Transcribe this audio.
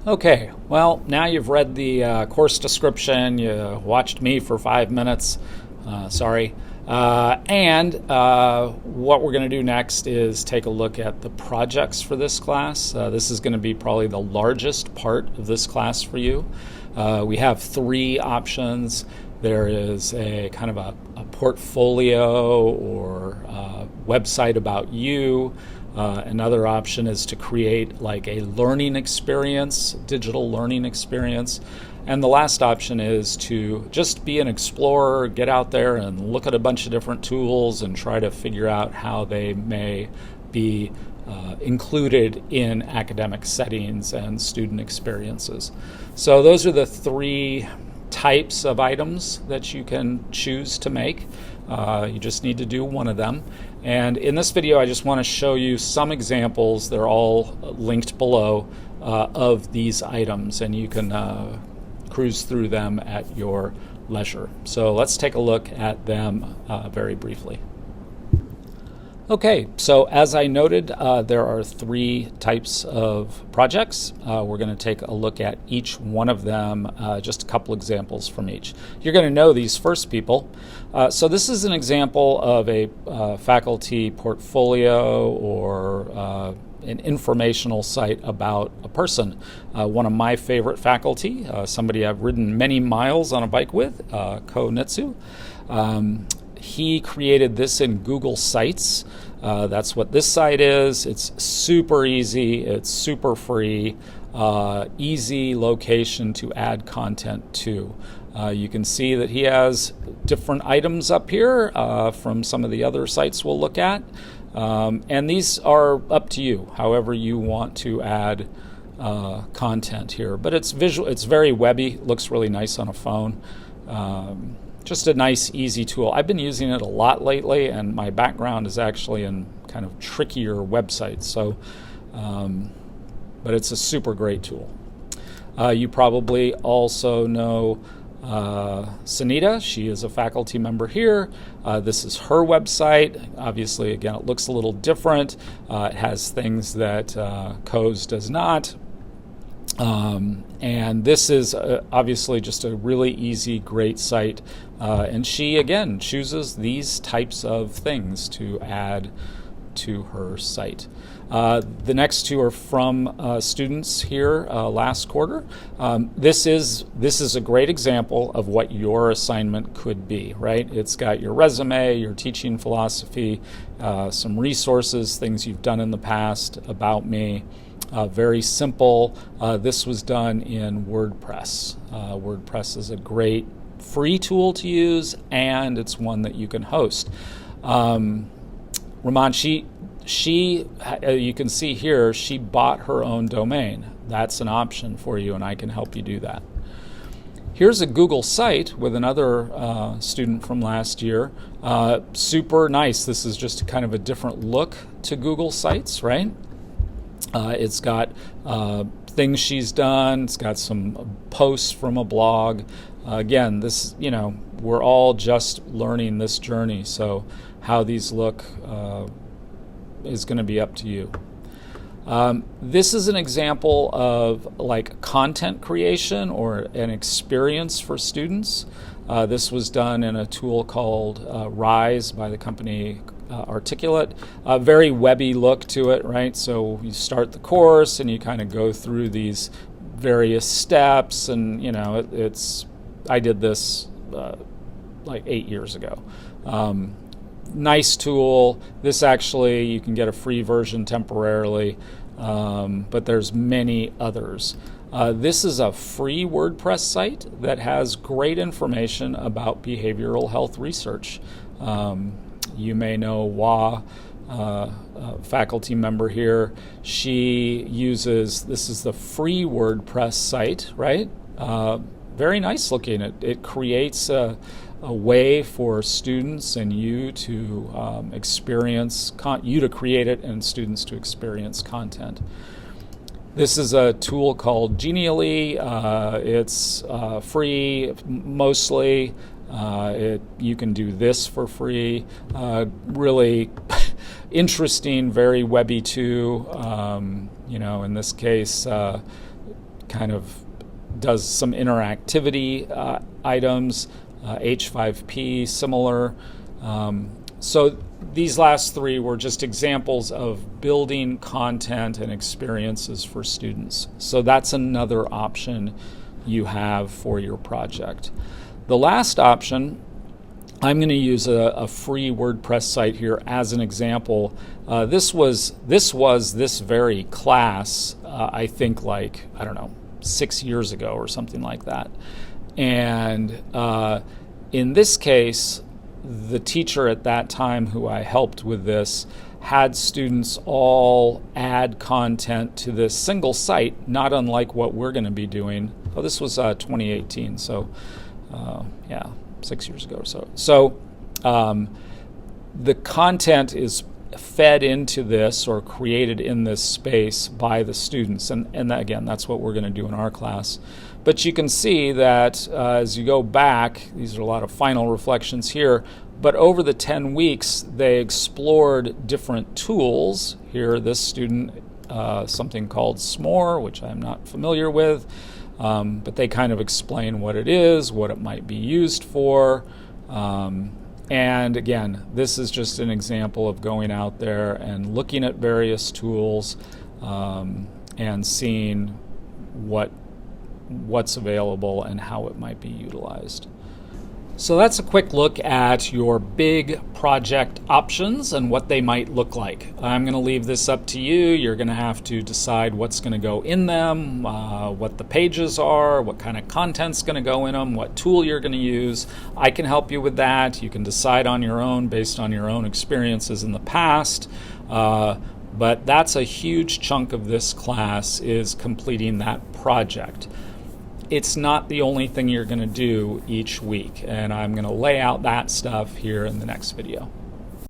Okay, well, now you've read the course description, you watched me for 5 minutes, sorry. And what we're going to do next is take a look at the projects for this class. This is going to be probably the largest part of this class for you. We have three options. There is a kind of a portfolio or website about you. Another option is to create like a learning experience, digital learning experience. And the last option is to just be an explorer, get out there and look at a bunch of different tools and try to figure out how they may be included in academic settings and student experiences. So those are the three types of items that you can choose to make. You just need to do one of them. And in this video, I just want to show you some examples. They're all linked below of these items, and you can cruise through them at your leisure. So let's take a look at them very briefly. Okay, so as I noted, there are three types of projects. We're going to take a look at each one of them, just a couple examples from each. You're going to know these first people. So this is an example of a faculty portfolio or an informational site about a person. One of my favorite faculty, somebody I've ridden many miles on a bike with, Ko Nitsu. He created this in Google Sites. That's what this site is. It's super easy. It's super free. Easy location to add content to. You can see that he has different items up here from some of the other sites we'll look at. And these are up to you, however you want to add content here. But it's visual. It's very webby. Looks really nice on a phone. Just a nice, easy tool. I've been using it a lot lately, and my background is actually in kind of trickier websites. So, but it's a super great tool. You probably also know Sunita. She is a faculty member here. This is her website. Obviously, again, it looks a little different. It has things that Ko's does not. And this is obviously just a really easy, great site. And she, again, chooses these types of things to add to her site. The next two are from students here last quarter. This is a great example of what your assignment could be, right? It's got your resume, your teaching philosophy, some resources, things you've done in the past, about me. Very simple. This was done in WordPress. WordPress is a great free tool to use, and it's one that you can host. Raman, she you can see here, she bought her own domain. That's an option for you, and I can help you do that. Here's a Google site with another student from last year. Super nice. This is just kind of a different look to Google Sites, right? It's got things she's done. It's got some posts from a blog. Again, this, we're all just learning this journey. So how these look is going to be up to you. This is an example of like content creation or an experience for students. This was done in a tool called Rise by the company Articulate. A very webby look to it, right? So you start the course and you kind of go through these various steps, and I did this like 8 years ago. Nice tool. This actually, you can get a free version temporarily, but there's many others. This is a free WordPress site that has great information about behavioral health research. You may know Wa, faculty member here. She uses, this is the free WordPress site, right? Very nice looking. It creates a way for students and you to experience, you to create it and students to experience content. This is a tool called Genially. It's free mostly. You can do this for free. Really interesting, very webby too. In this case, kind of does some interactivity items, H5P, similar. So these last three were just examples of building content and experiences for students. So that's another option you have for your project. The last option, I'm going to use a free WordPress site here as an example. This was this very class, I think, like, I don't know, 6 years ago or something like that. And in this case, the teacher at that time who I helped with this had students all add content to this single site, not unlike what we're going to be doing. Oh, this was 2018, so yeah, 6 years ago or so. So the content is fed into this or created in this space by the students, and again, that's what we're going to do in our class. But you can see that as you go back, these are a lot of final reflections here, but over the 10 weeks, they explored different tools. Here, this student, something called S'more, which I'm not familiar with, but they kind of explain what it is, what it might be used for. And again, this is just an example of going out there and looking at various tools and seeing what's available and how it might be utilized. So that's a quick look at your big project options and what they might look like. I'm going to leave this up to you. You're going to have to decide what's going to go in them, what the pages are, what kind of content's going to go in them, what tool you're going to use. I can help you with that. You can decide on your own based on your own experiences in the past. But that's a huge chunk of this class, is completing that project. It's not the only thing you're going to do each week, and I'm going to lay out that stuff here in the next video.